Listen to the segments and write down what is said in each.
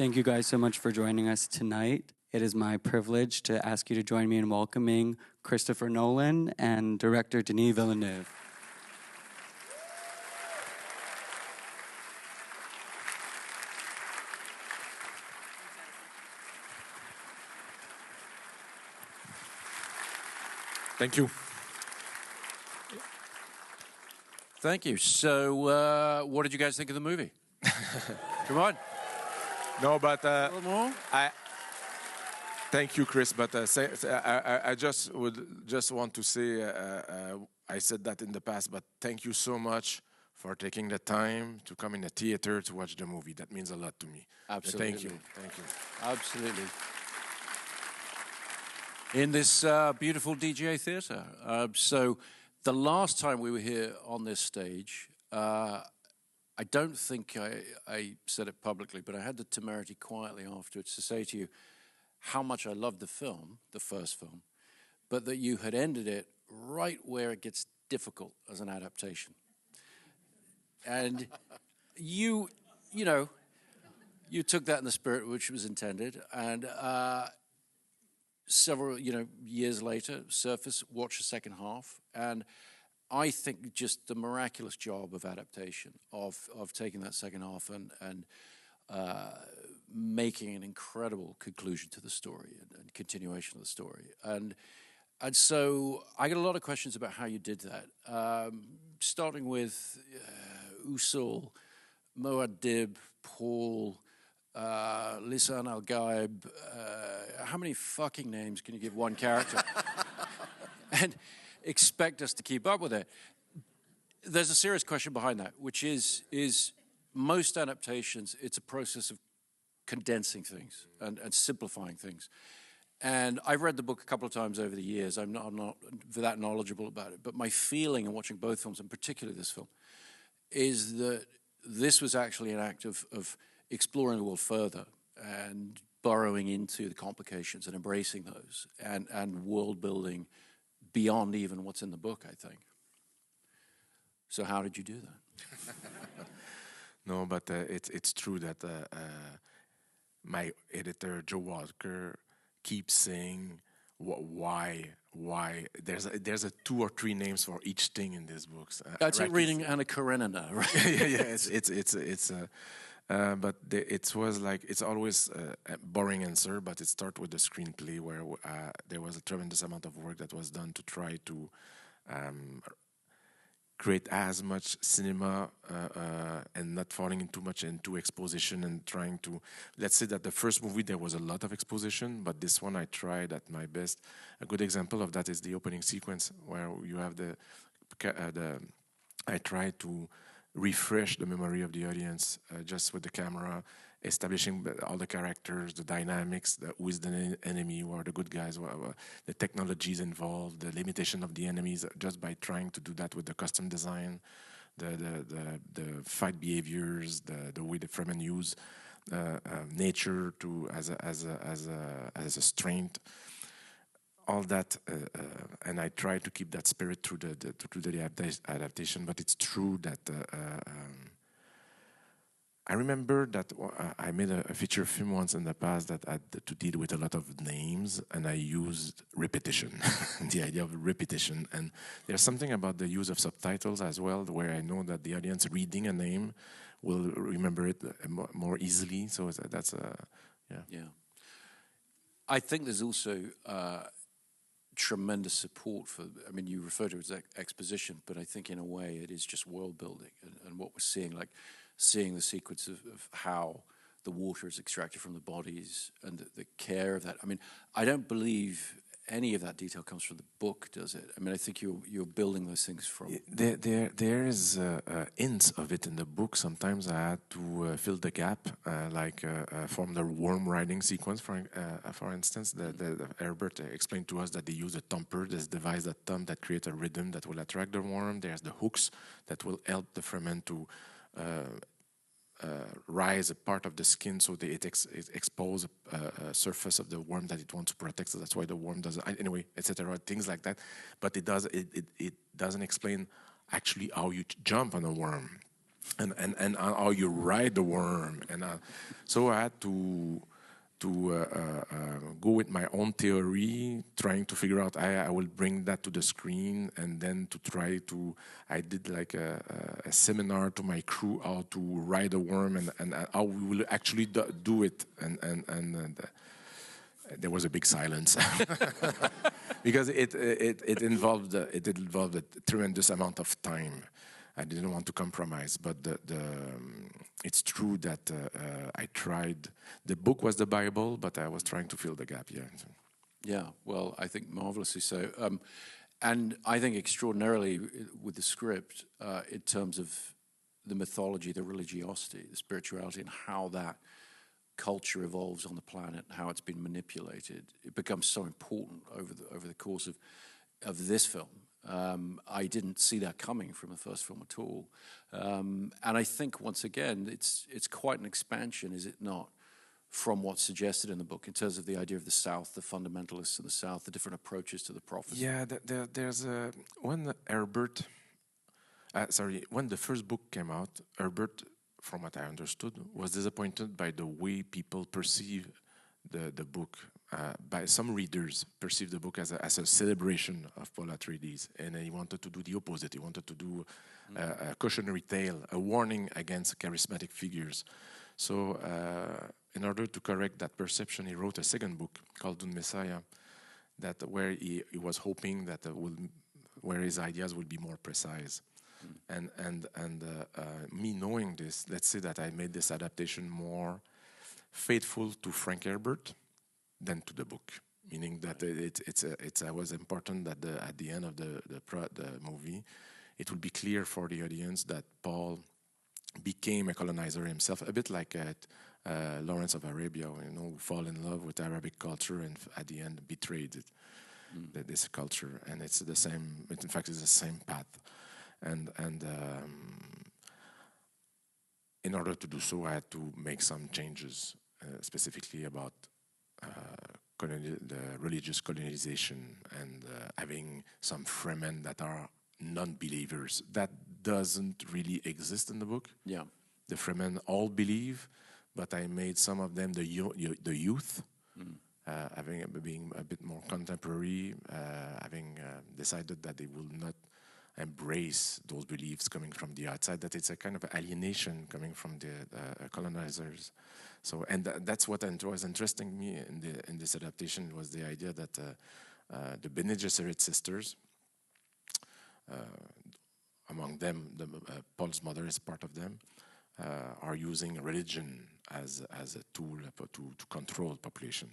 Thank you guys so much for joining us tonight. It is my privilege to ask you to join me in welcoming Christopher Nolan and director Denis Villeneuve. Thank you. Thank you. So, what did you guys think of the movie? Come on. No, but A little more? thank you, Chris. But I just want to say I said that in the past, but thank you so much for taking the time to come in the theater to watch the movie. That means a lot to me. Absolutely. Thank you. Thank you. Absolutely. In this beautiful DGA theatre. So the last time we were here on this stage, I don't think I said it publicly, but I had the temerity quietly afterwards to say to you how much I loved the film, the first film, but that you had ended it right where it gets difficult as an adaptation. And you took that in the spirit which was intended, and several, years later, Surface watched the second half, and I think just the miraculous job of adaptation, of taking that second half and making an incredible conclusion to the story and continuation of the story. And so I get a lot of questions about how you did that, starting with Usul, Muad'Dib, Paul, Lisan Al-Gaib. How many fucking names can you give one character? And expect us to keep up with it. There's a serious question behind that, which is most adaptations, it's a process of condensing things and simplifying things. And I've read the book a couple of times over the years. I'm not that knowledgeable about it, but my feeling in watching both films, and particularly this film, is that this was actually an act of exploring the world further and burrowing into the complications and embracing those and world building beyond even what's in the book, I think. So how did you do that? No, but it's true that my editor, Joe Walker, keeps saying why there's a 2 or 3 names for each thing in these books. That's like reading Anna Karenina, right? yeah. But it was like, it's always a boring answer, but it starts with the screenplay where there was a tremendous amount of work that was done to try to create as much cinema and not falling too much into exposition and trying to, let's say that the first movie there was a lot of exposition, but this one I tried at my best. A good example of that is the opening sequence where you have I tried to refresh the memory of the audience just with the camera, establishing all the characters, the dynamics, who is the enemy, who are the good guys, the technologies involved, the limitation of the enemies, just by trying to do that with the custom design, the fight behaviors, the way the Fremen use nature as a strength. All that, and I try to keep that spirit through the adaptation. But it's true that I remember that I made a feature film once in the past that had to deal with a lot of names, and I used repetition, the idea of repetition. And there's something about the use of subtitles as well, where I know that the audience reading a name will remember it more easily. So that's Yeah. I think there's also tremendous support for, I mean, you refer to it as exposition, but I think in a way it is just world building and what we're seeing, like seeing the sequence of how the water is extracted from the bodies and the care of that. I mean, I don't believe any of that detail comes from the book, does it? I mean, I think you're building those things from... There is hints of it in the book. Sometimes I had to fill the gap, from the worm riding sequence, for instance. The Herbert explained to us that they use a thumper, this device that creates a rhythm that will attract the worm. There's the hooks that will help the Fremen to rise a part of the skin so that it expose a surface of the worm that it wants to protect. So that's why the worm doesn't, anyway, etc. Things like that. But it doesn't explain actually how you jump on a worm. and how you ride the worm, and so I had to go with my own theory, trying to figure out I will bring that to the screen, and then to try to I did like a seminar to my crew how to ride a worm and how we will actually do it, and there was a big silence because it involved a tremendous amount of time. I didn't want to compromise, but it's true that I tried. The book was the Bible, but I was trying to fill the gap. Yeah. Yeah, well, I think marvelously so. And I think extraordinarily with the script in terms of the mythology, the religiosity, the spirituality, and how that culture evolves on the planet, how it's been manipulated. It becomes so important over the course of this film. I didn't see that coming from the first film at all. And I think, once again, it's quite an expansion, is it not, from what's suggested in the book in terms of the idea of the South, the fundamentalists in the South, the different approaches to the prophecy. Yeah, there's when when the first book came out, Herbert, from what I understood, was disappointed by the way people perceive the book. By some readers perceive the book as a celebration of Paul Atreides, and he wanted to do the opposite. He wanted to do a cautionary tale, a warning against charismatic figures. So, in order to correct that perception, he wrote a second book called Dune Messiah, where he was hoping that where his ideas would be more precise. And me knowing this, let's say that I made this adaptation more faithful to Frank Herbert than to the book, meaning that it was important that at the end of the movie, it will be clear for the audience that Paul became a colonizer himself, a bit like Lawrence of Arabia, who fall in love with Arabic culture and at the end betrayed it, this culture, and it's the same. In fact, it's the same path, and in order to do so, I had to make some changes, specifically about the religious colonization and having some Fremen that are non-believers. That doesn't really exist in the book. Yeah, the Fremen all believe, but I made some of them the youth, being a bit more contemporary, having decided that they will not embrace those beliefs coming from the outside, that it's a kind of alienation coming from the colonizers. So, and that's what was interesting me in this adaptation, was the idea that the Bene Gesserit sisters, among them, Paul's mother is part of them, are using religion as a tool to control population.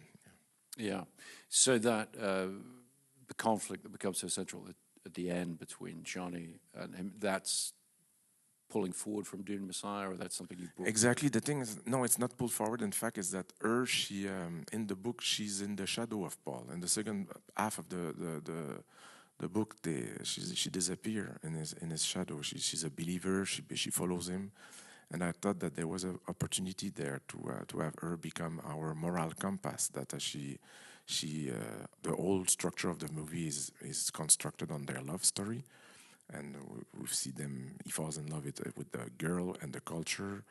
Yeah. So that the conflict that becomes so central at the end between Johnny and him, that's pulling forward from Dune Messiah, or that's something you brought? Exactly. The thing is, no, it's not pulled forward. In fact, is that she in the book, she's in the shadow of Paul. In the second half of the book, she disappears in his shadow. She's a believer. She follows him, and I thought that there was an opportunity there to have her become our moral compass. That the whole structure of the movie is constructed on their love story, and we see them. He falls in love with the girl and the culture,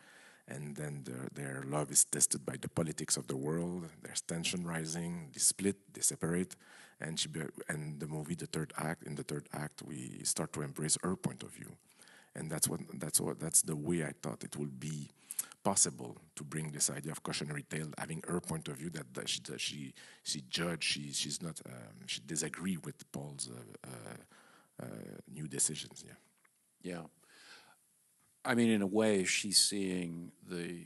and then their love is tested by the politics of the world. There's tension rising. They split. They separate. And the movie, the third act, we start to embrace her point of view, and that's the way I thought it would be possible to bring this idea of cautionary tale, having her point of view, that she judge, she's not, she disagree with Paul's new decisions. Yeah. I mean, in a way, she's seeing the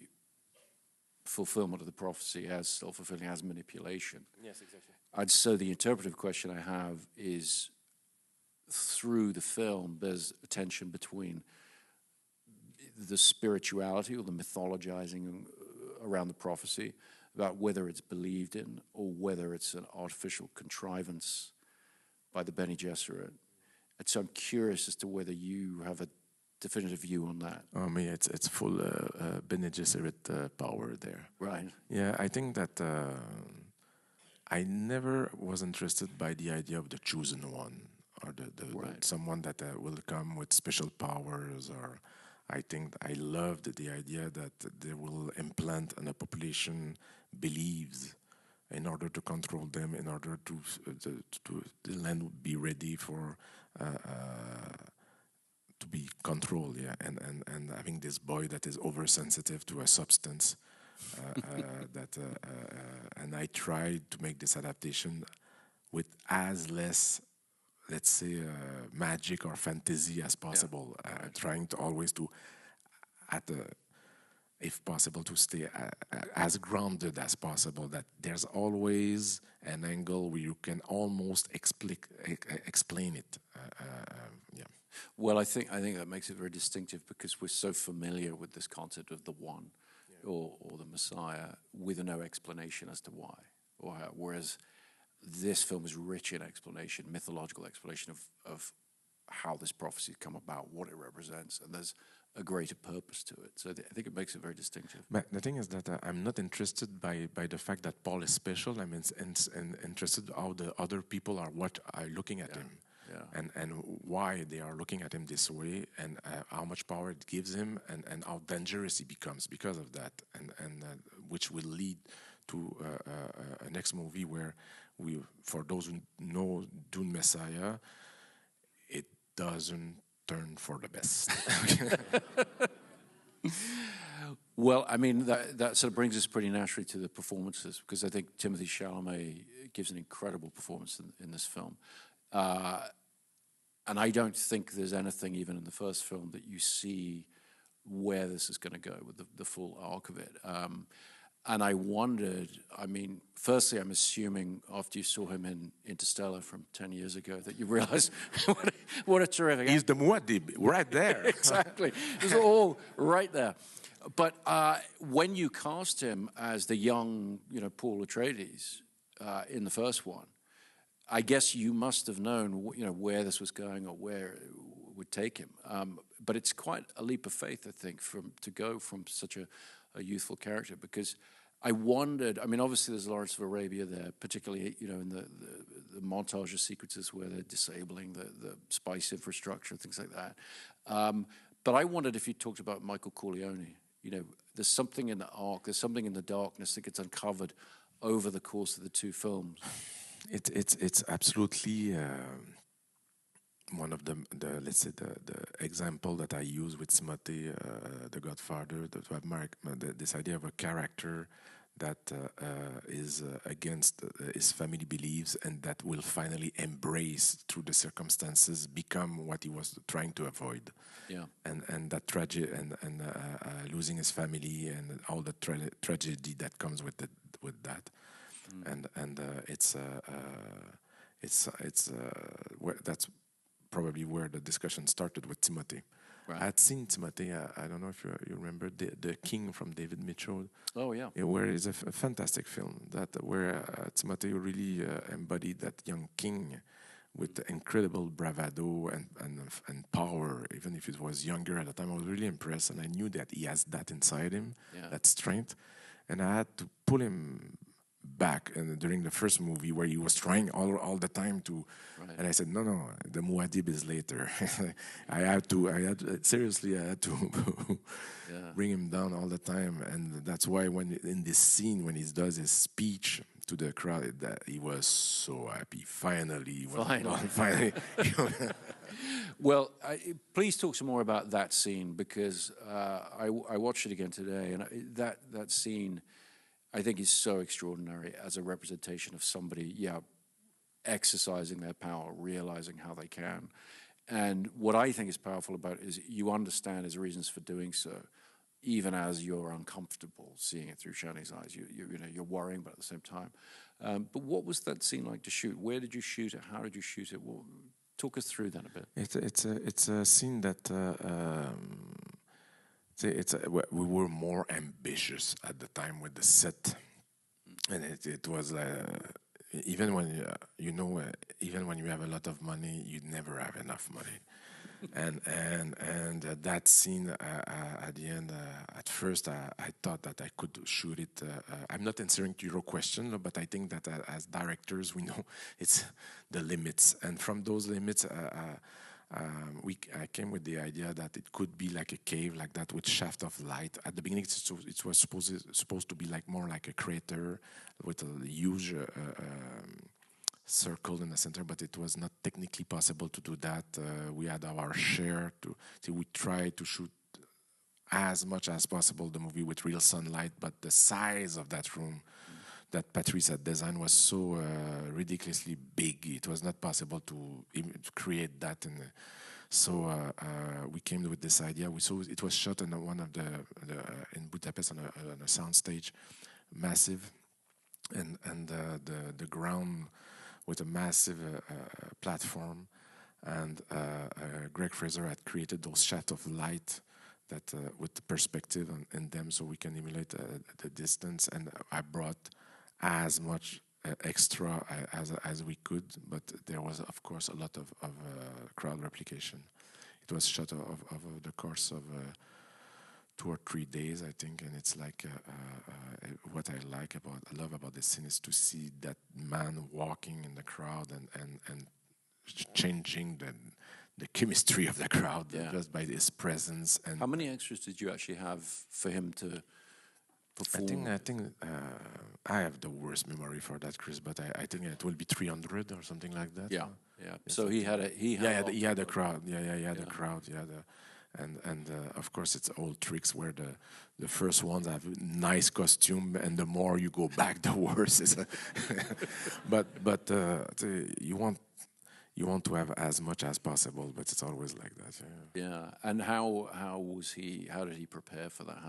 fulfillment of the prophecy as self-fulfilling, as manipulation. Yes, exactly. And so the interpretive question I have is, through the film, there's a tension between the spirituality or the mythologizing around the prophecy, about whether it's believed in or whether it's an artificial contrivance by the Bene Gesserit. And so I'm curious as to whether you have a definitive view on that. Me, it's full Bene Gesserit power there. Right. Yeah, I think that I never was interested by the idea of the chosen one, or the someone that will come with special powers, or I think I loved the idea that they will implant and a population believes in order to control them, in order to the land would be ready for to be controlled, yeah, and having this boy that is oversensitive to a substance, and I tried to make this adaptation with as less, let's say, magic or fantasy as possible, trying to always to, at the, if possible, to stay as grounded as possible. That there's always an angle where you can almost explain it. Yeah. Well, I think that makes it very distinctive because we're so familiar with this concept of the one, or the Messiah, with no explanation as to why or how. Whereas this film is rich in explanation, mythological explanation of how this prophecy come about, what it represents, and there's a greater purpose to it. So I think it makes it very distinctive. But the thing is that I'm not interested by the fact that Paul is special. I'm interested how the other people are looking at him. Yeah. And why they are looking at him this way, and how much power it gives him, and how dangerous he becomes because of that, and which will lead to a next movie where for those who know Dune Messiah, it doesn't turn for the best. Well, I mean, that sort of brings us pretty naturally to the performances, because I think Timothée Chalamet gives an incredible performance in this film. And I don't think there's anything, even in the first film, that you see where this is going to go with the full arc of it. And I wondered, I mean, firstly, I'm assuming after you saw him in Interstellar from 10 years ago that you realized what a terrific... He's the Muad'Dib, right there. Exactly. It was all right there. But when you cast him as the young, Paul Atreides in the first one, I guess you must have known, where this was going or where it would take him. But it's quite a leap of faith, I think, to go from such a youthful character, because I wondered, I mean, obviously there's Lawrence of Arabia there, particularly, in the montage of sequences where they're disabling the spice infrastructure, things like that. But I wondered if you talked about Michael Corleone. There's something in the arc, there's something in the darkness that gets uncovered over the course of the two films. It's absolutely one of the let's say the example that I use with Timothée, the Godfather, this idea of a character that is against his family beliefs, and that will finally embrace through the circumstances, become what he was trying to avoid. Yeah. And that tragedy and losing his family and all the tragedy that comes with that. And it's that's probably where the discussion started with Timothée. Right. I had seen Timothée. I don't know if you remember the King from David Mitchell. Oh yeah. Where it's a fantastic film where Timothée really embodied that young king with incredible bravado and power. Even if it was younger at the time, I was really impressed, and I knew that he has that inside him, that strength, and I had to pull him back during the first movie where he was trying all the time to, and I said no, the Muad'Dib is later. I had to seriously bring him down all the time, and that's why when in this scene when he does his speech to the crowd, that he was so happy. Finally. Well, please talk some more about that scene, because I watched it again today, and that scene, I think, is so extraordinary as a representation of somebody, exercising their power, realizing how they can. And what I think is powerful about it is you understand his reasons for doing so, even as you're uncomfortable seeing it through Shani's eyes. You're worrying, but at the same time. But what was that scene like to shoot? Where did you shoot it? How did you shoot it? Well, talk us through that a bit. It's a scene that we were more ambitious at the time with the set, and it was even when even when you have a lot of money, you never have enough money. and that scene at the end, at first I thought that I could shoot it. I'm not answering to your question, but I think that as directors we know it's the limits, and from those limits I came with the idea that it could be like a cave like that with shaft of light. At the beginning, it was supposed to be like more like a crater with a huge circle in the center, but it was not technically possible to do that. We had our share so we tried to shoot as much as possible the movie with real sunlight, but the size of that room that Patrice had designed was so ridiculously big. It was not possible to create that. So we came with this idea. We saw it was shot in one of the in Budapest on a sound stage, massive, and the ground with a massive platform. And Greg Fraser had created those shafts of light that with the perspective in them, so we can emulate the distance. And I brought as much extra as we could, but there was, of course, a lot of crowd replication. It was shot over the course of 2 or 3 days, I think, and it's like what I love about the scene is to see that man walking in the crowd and changing the chemistry of the crowd just by his presence. And how many extras did you actually have for him to perform? I think I have the worst memory for that, Chris, but I think it will be 300 or something like that. Yeah. So he had a crowd. He had a crowd. And of course it's old tricks where the first ones have nice costume, and the more you go back, the worse is. but you want to have as much as possible, but it's always like that. Yeah. And how was he? How did he prepare for that?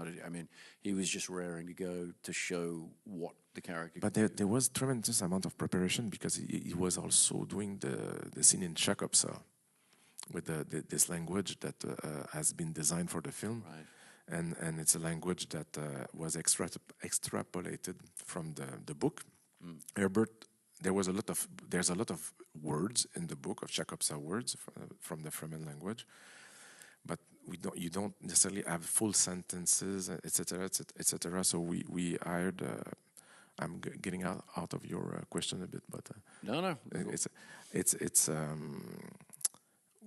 He was just raring to go to show what the character. But there was tremendous amount of preparation because he was also doing the scene in Shakopsa with this language that has been designed for the film, right? And it's a language that was extrapolated from the book. Herbert. There's a lot of words in the book of Shakopsa words from the Fremen language, but you don't necessarily have full sentences, etc., etc. So we hired. I'm getting out of your question a bit, but no. It's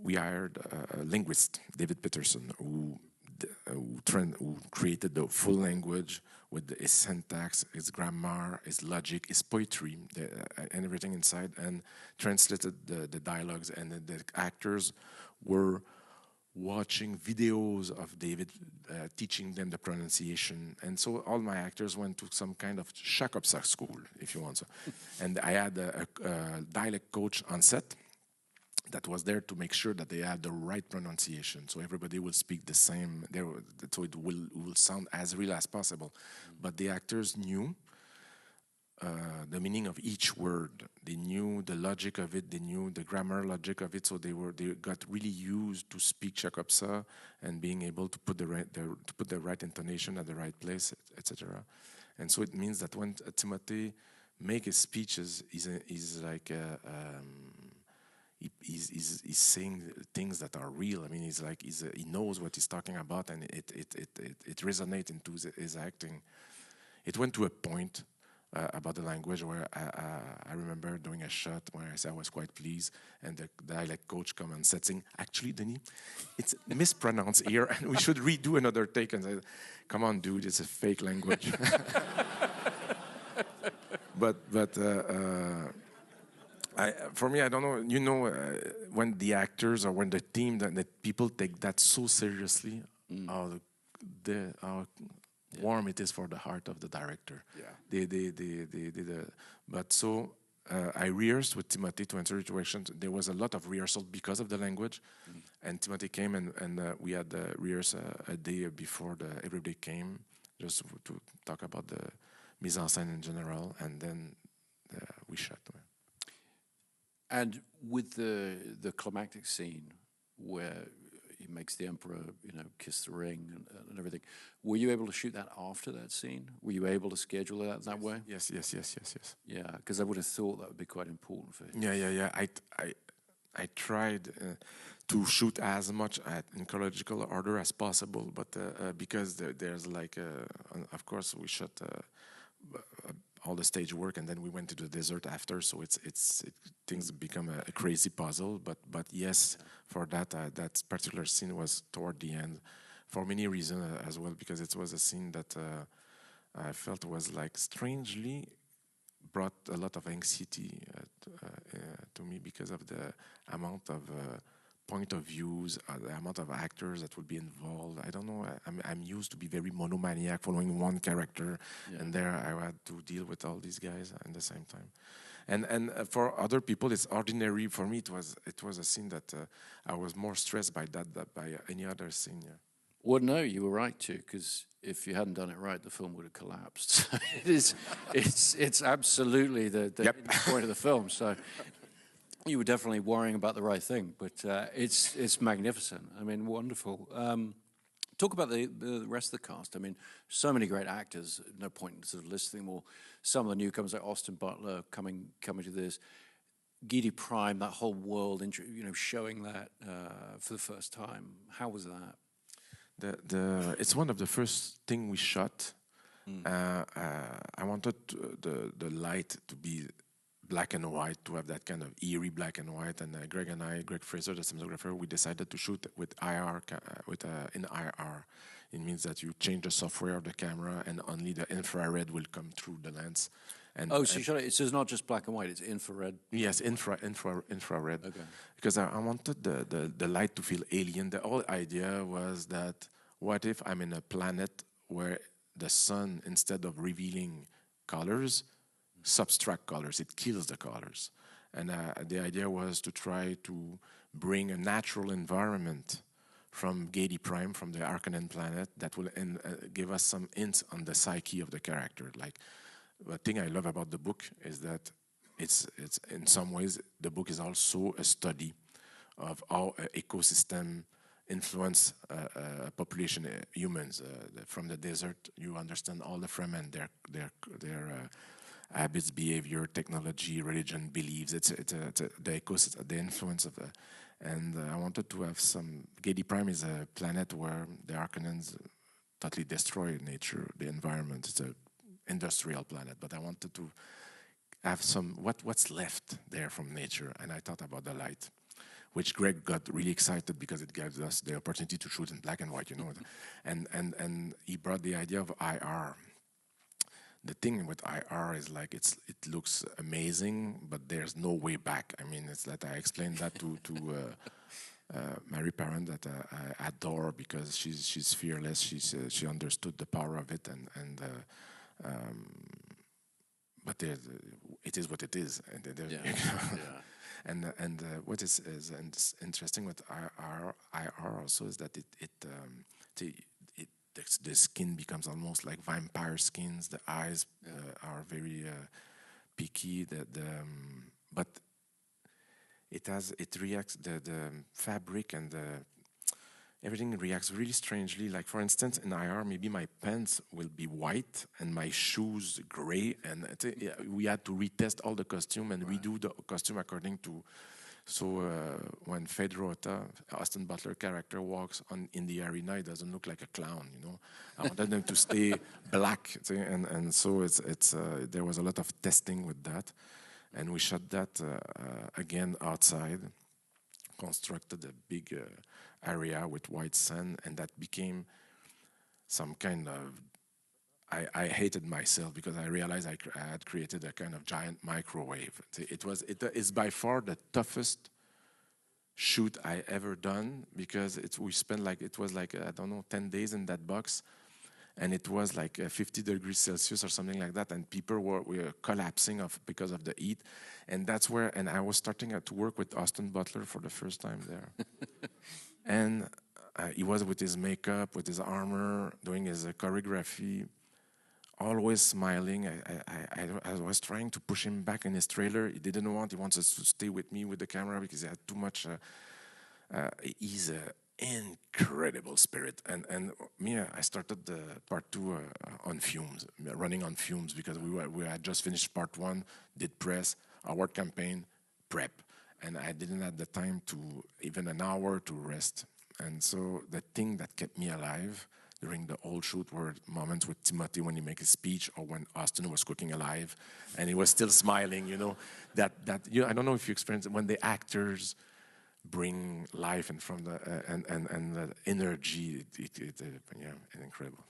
we hired a linguist, David Peterson, who created the full language with his syntax, his grammar, his logic, his poetry, and everything inside, and translated the dialogues. And the actors were watching videos of David teaching them the pronunciation. And so all my actors went to some kind of Shakopsa school, if you want so. And I had a dialect coach on set that was there to make sure that they had the right pronunciation, so everybody will speak the same, so it will sound as real as possible. But the actors knew the meaning of each word. They knew the logic of it. They knew the grammar logic of it. So they got really used to speak Shakopsa and being able to put the right intonation at the right place, etc. And so it means that when Timothy make his speeches, he's like. He's saying things that are real. I mean, he knows what he's talking about, and it resonates into his acting. It went to a point about the language where I remember doing a shot where I said I was quite pleased, and the dialect coach come and said, "Actually, Denis, it's mispronounced here, and we should redo another take." And I said, "Come on, dude, it's a fake language." but. For me, I don't know. You know, when the actors or when the team, that people take that so seriously, how warm it is for the heart of the director. Yeah. But so I rehearsed with Timothy to answer situations. There was a lot of rehearsal because of the language, and Timothy came and we had the rehearsal a day before everybody came, just to talk about the mise en scène in general, and then we shot. And with the climactic scene where he makes the emperor, kiss the ring and everything, were you able to shoot that after that scene? Were you able to schedule it that way? Yes. Yeah, because I would have thought that would be quite important for him. Yeah. I tried to shoot as much in chronological order as possible, but because there's of course we shot all the stage work, and then we went to the desert after. So things become a crazy puzzle. But yes, for that particular scene was toward the end, for many reasons as well, because it was a scene that I felt was like strangely brought a lot of anxiety to me because of the amount of point of views, the amount of actors that would be involved. I don't know. I'm used to be very monomaniac, following one character, and there I had to deal with all these guys at the same time. And for other people, it's ordinary. For me, it was a scene that I was more stressed by that than by any other scene. Yeah. Well, no, you were right to, because if you hadn't done it right, the film would have collapsed. It's absolutely the point of the film. So you were definitely worrying about the right thing, but it's magnificent. I mean, wonderful. Talk about the rest of the cast. I mean, so many great actors. No point in sort of listing them all. Some of the newcomers, like Austin Butler, coming to this. Guy Prime, that whole world, showing that for the first time. How was that? It's one of the first thing we shot. I wanted the light to be black and white, to have that kind of eerie black and white. And Greg Fraser, the cinematographer, we decided to shoot with IR, in IR. It means that you change the software of the camera, and only the infrared will come through the lens. And so it's not just black and white; it's infrared. Yes, infrared. Okay. Because I wanted the light to feel alien. The whole idea was that what if I'm in a planet where the sun, instead of revealing colors, subtract colors, it kills the colors. And the idea was to try to bring a natural environment from Gedi Prime, from the Harkonnen planet, that will give us some hints on the psyche of the character. Like, the thing I love about the book is that it's in some ways the book is also a study of how ecosystem influence population, humans. From the desert, you understand all the Fremen, their habits, behavior, technology, religion, beliefs. It's the ecosystem, the influence of the. And I wanted to have some. Gedi Prime is a planet where the Harkonnens totally destroy nature, the environment. It's a industrial planet, but I wanted to have some what's left there from nature, and I thought about the light, which Greg got really excited because it gives us the opportunity to shoot in black and white, and he brought the idea of IR. The thing with IR is like it looks amazing, but there's no way back. I mean, it's that I explained that to Mary Parent, that I adore, because she's fearless. She understood the power of it, but it is what it is. And what is interesting with IR also is that the skin becomes almost like vampire skins. The eyes are very peaky. But it reacts, the fabric and everything reacts really strangely. Like, for instance, in IR, maybe my pants will be white and my shoes gray, and we had to retest all the costume and redo the costume according to. So when Fedrota, Austin Butler character, walks in the arena, he doesn't look like a clown. I wanted them to stay black, and so there was a lot of testing with that, and we shot that again outside. Constructed a big area with white sand, and that became some kind of. I hated myself because I realized I had created a kind of giant microwave. It's by far the toughest shoot I ever done, because we spent it was like I don't know, 10 days in that box, and it was like 50 degrees Celsius or something like that, and people were collapsing because of the heat, and that's where. And I was starting to work with Austin Butler for the first time there, and he was with his makeup, with his armor, doing his choreography, always smiling. I was trying to push him back in his trailer. He didn't want. He wants us to stay with me with the camera because he had too much. He's an incredible spirit, and me, I started the part 2 on fumes, running on fumes, because we had just finished part 1, did press, award campaign, prep, and I didn't have the time to even an hour to rest. And so the thing that kept me alive, during the whole shoot were moments with Timothy when he make his speech, or when Austin was cooking alive, and he was still smiling. That I don't know if you experience it, when the actors bring life and from the and the energy. Incredible.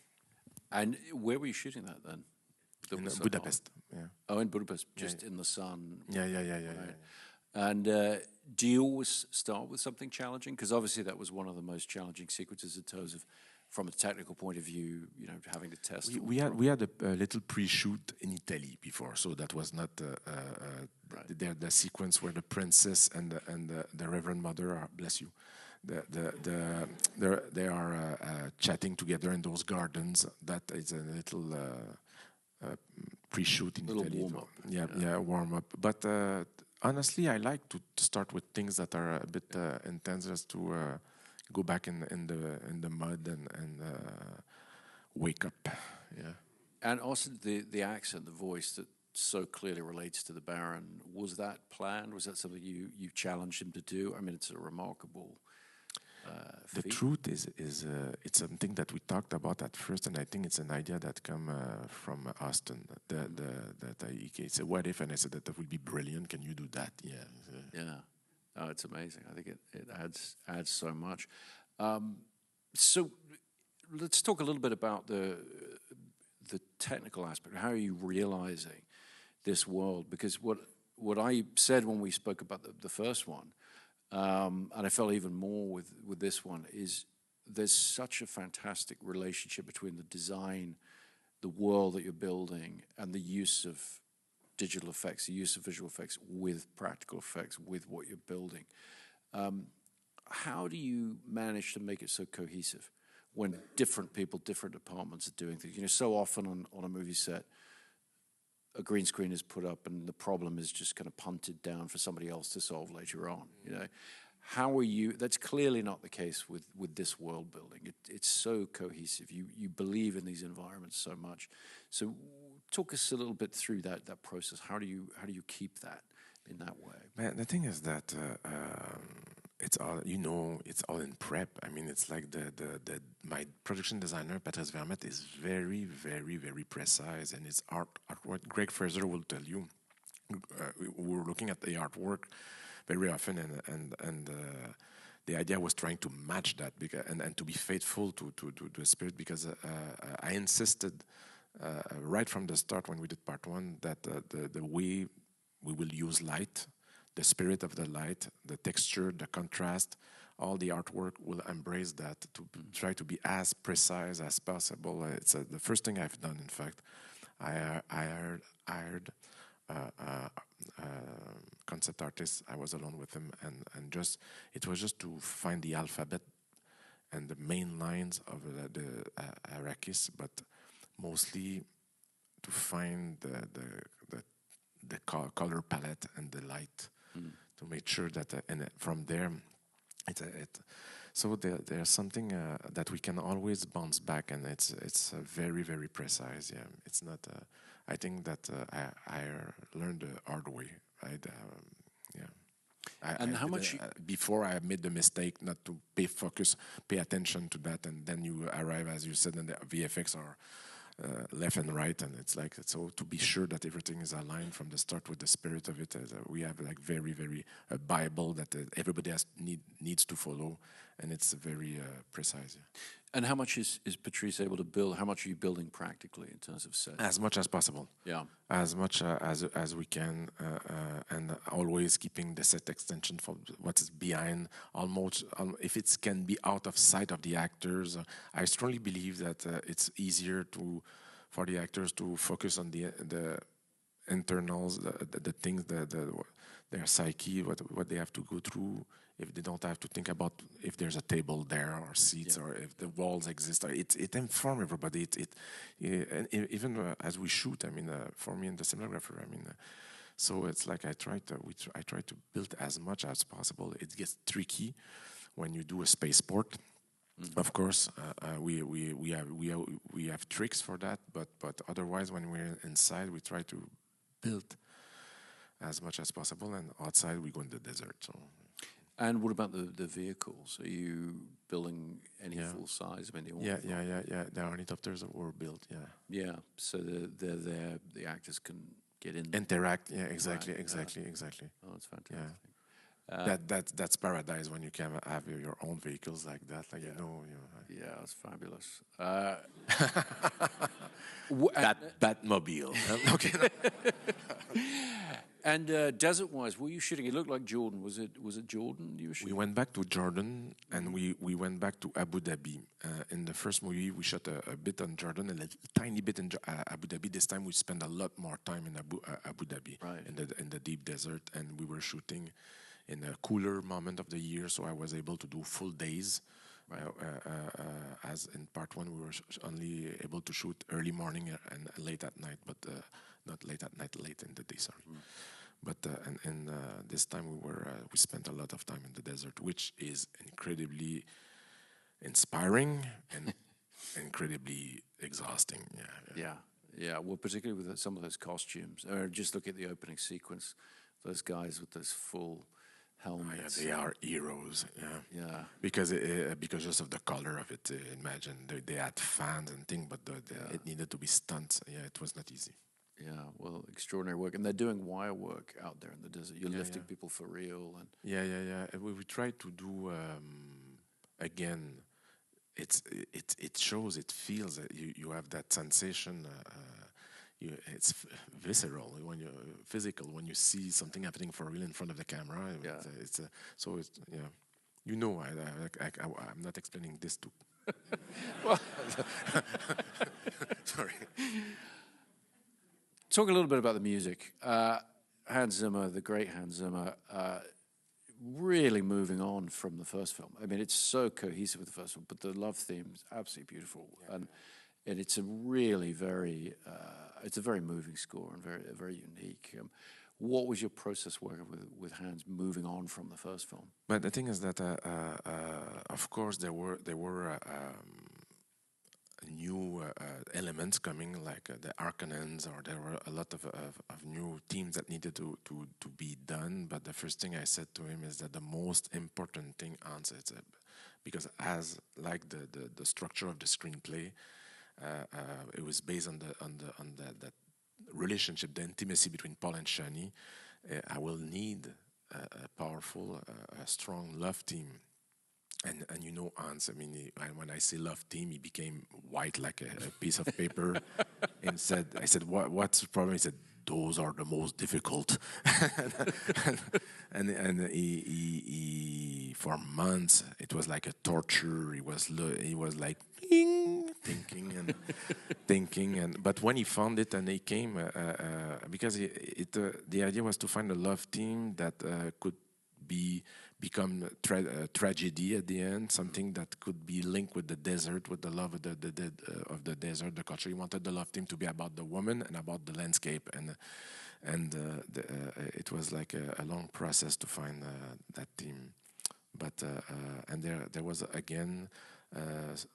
And where were you shooting that then? That In was so Budapest. hot? Yeah. Oh, in Budapest, just Yeah. in the sun. Yeah. Right. And do you always start with something challenging? Because obviously that was one of the most challenging sequences in terms of, from a technical point of view, having to test. We had a little pre-shoot in Italy before, so that was not Right. the sequence where the princess and the Reverend Mother are, bless you, they are chatting together in those gardens. That is a little pre-shoot in Little Italy. warm-up. Yeah, warm up. But honestly, I like to start with things that are a bit intense, just to go back in the mud and wake up. Yeah. And also the accent, the voice that so clearly relates to the Baron. Was that planned? Was that something you challenged him to do? I mean, it's a remarkable The feat. truth is it's something that we talked about at first, and I think it's an idea that come from Austin. He said, "What if?" And I said that would be brilliant. Can you do that? Yeah. Yeah. Oh, it's amazing. I think it adds so much. So let's talk a little bit about the technical aspect. How are you realizing this world? Because what I said when we spoke about the first one, and I felt even more with this one, is there's such a fantastic relationship between the design, the world that you're building, and the use of digital effects, the use of visual effects with practical effects, with what you're building. How do you manage to make it so cohesive when different people, different departments are doing things? So often on a movie set, a green screen is put up and the problem is just kind of punted down for somebody else to solve later on. How are you? That's clearly not the case with this world building. It's so cohesive. You believe in these environments so much. So talk us a little bit through that process. How do you keep that in that way? Man, the thing is that it's all it's all in prep. I mean, it's like my production designer Patrice Vermette is very, very, very precise, and it's artwork. Greg Fraser will tell you. We're looking at the artwork very often, and the idea was trying to match that and to be faithful to the spirit, because I insisted right from the start when we did part one that the way we will use light, the spirit of the light, the texture, the contrast, all the artwork will embrace that, to try to be as precise as possible. It's the first thing I've done, in fact. I hired concept artist. I was alone with him, and it was just to find the alphabet and the main lines of the Arrakis, but mostly to find the color palette and the light, to make sure that and from there so there's something that we can always bounce back, and it's very, very precise. Yeah, it's not. I think that I learned the hard way. Right? And how much before I made the mistake not to pay attention to that, and then you arrive, as you said, and the VFX are left and right, and it's like, so to be sure that everything is aligned from the start with the spirit of it. We have like very, very a Bible that everybody needs to follow, and it's very precise. Yeah. And how much is Patrice able to build? How much are you building practically in terms of set? As much as possible. Yeah. As much as we can, and always keeping the set extension for what is behind. Almost, if it can be out of sight of the actors, I strongly believe that it's easier for the actors to focus on the internals, the things, their psyche, what they have to go through. If they don't have to think about if there's a table there or seats, or if the walls exist, it informs everybody. And even as we shoot, I mean, for me and the cinematographer, I mean, so it's like I try to build as much as possible. It gets tricky when you do a spaceport. Mm-hmm. Of course, we have tricks for that, but otherwise, when we're inside, we try to build as much as possible, and outside we go in the desert. So. And what about the vehicles? Are you building any full size? I mean, Yeah. The ornithopters were built. Yeah. Yeah, so they're there. The actors can get in. Interact. Yeah. Exactly. Right, Exactly. Oh, that's Yeah. fantastic. That's paradise when you can have your own vehicles like that. Like Yeah, it's fabulous. Batmobile. Okay. And desert-wise, were you shooting? It looked like Jordan. Was it Jordan you were We shooting? went back to Jordan and we went back to Abu Dhabi. In the first movie, we shot a bit on Jordan and a tiny bit in Abu Dhabi. This time, we spent a lot more time in Abu Dhabi, Right. in the deep desert, and we were shooting in a cooler moment of the year, so I was able to do full days. Right. As in part one, we were only able to shoot early morning and late at night, but not late at night, late in the day. Sorry. But and this time we spent a lot of time in the desert, which is incredibly inspiring and incredibly exhausting. Yeah. Well, particularly with some of those costumes. Just look at the opening sequence. Those guys with those full helmets. They are heroes. Yeah. Because just of the color of it. Imagine they had fans and things, but it needed to be stunts. Yeah, it was not easy. Yeah, well, extraordinary work, and they're doing wire work out there in the desert. You're lifting people for real, and We tried to do again. It shows, it feels that you have that sensation. It's visceral when you physical when you see something happening for real in front of the camera. I'm not explaining this to. Sorry. Talk a little bit about the music. Hans Zimmer, the great Hans Zimmer, really moving on from the first film. I mean, it's so cohesive with the first one, but the love theme is absolutely beautiful, and it's a really it's a very moving score and very unique. What was your process working with Hans moving on from the first film? But the thing is that, of course, there were new elements coming, like the Arcanans, or there were a lot of new themes that needed to be done. But the first thing I said to him is that the most important thing, Hans, because as like the structure of the screenplay, it was based on that relationship, the intimacy between Paul and Shani. I will need a powerful, a strong love theme. And Hans, I mean, when I say love theme, he became white like a piece of paper. And I said, what's the problem? He said, those are the most difficult. and he for months, it was like a torture. He was like thinking, but when he found it and he came, because the idea was to find a love theme that could become tragedy at the end, something that could be linked with the desert, with the love of the desert, the culture. He wanted the love theme to be about the woman and about the landscape, and it was like a long process to find that theme. But and there was again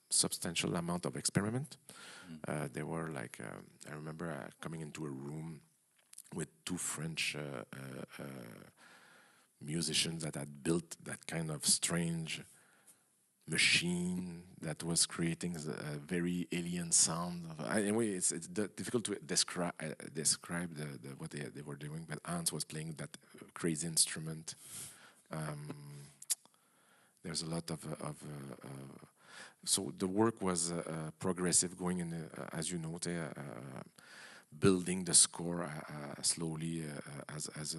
substantial amount of experiment. There were like I remember coming into a room with two French musicians that had built that kind of strange machine that was creating a very alien sound. Anyway, it's difficult to describe what they were doing. But Hans was playing that crazy instrument. There's a lot of so the work was progressive, going in as you know. Building the score slowly as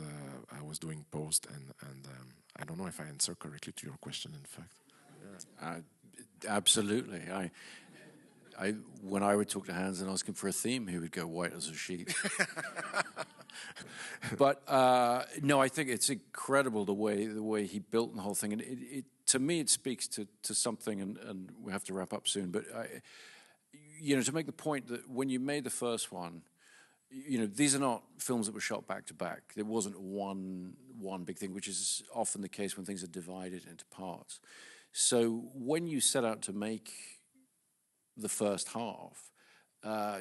I was doing post, and I don't know if I answered correctly to your question. In fact, Absolutely. I when I would talk to Hans and ask him for a theme, he would go white as a sheet. But no, I think it's incredible the way he built the whole thing, and it to me it speaks to something, and we have to wrap up soon. But to make the point that when you made the first one, these are not films that were shot back to back. There wasn't one big thing, which is often the case when things are divided into parts. So when you set out to make the first half,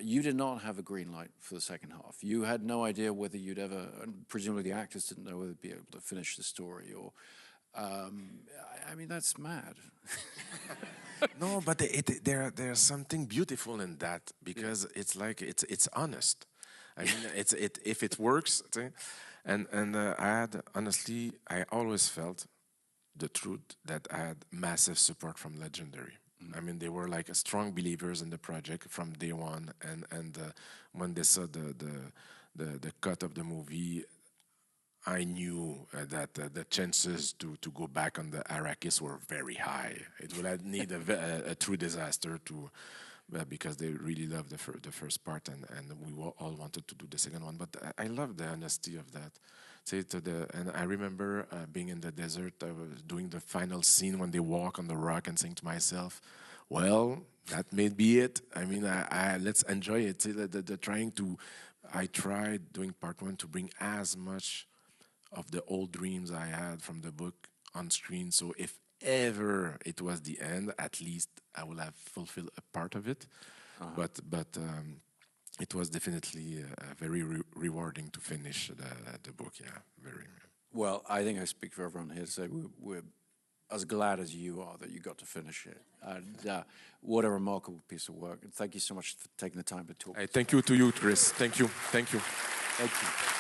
you did not have a green light for the second half. You had no idea whether you'd ever, and presumably the actors didn't know whether they'd be able to finish the story. I mean, that's mad. No, but there's something beautiful in that because it's like it's honest. I mean, if it works, and I had honestly, I always felt the truth that I had massive support from Legendary. I mean, they were like strong believers in the project from day one, and when they saw the cut of the movie, I knew that the chances to go back on the Arrakis were very high. It would have need a true disaster to, because they really loved the first part, and we all wanted to do the second one. But I love the honesty of that. Say and I remember being in the desert, doing the final scene when they walk on the rock, and saying to myself, "Well, that may be it. I mean, I let's enjoy it." See, the trying to, I tried doing part one to bring as much of the old dreams I had from the book on screen. So if ever it was the end, at least I will have fulfilled a part of it. But it was definitely very rewarding to finish the book. Yeah, very. Well, I think I speak for everyone here to say we're as glad as you are that you got to finish it. And what a remarkable piece of work. And thank you so much for taking the time to talk. Thank you to you, Chris. Thank you. Thank you. Thank you.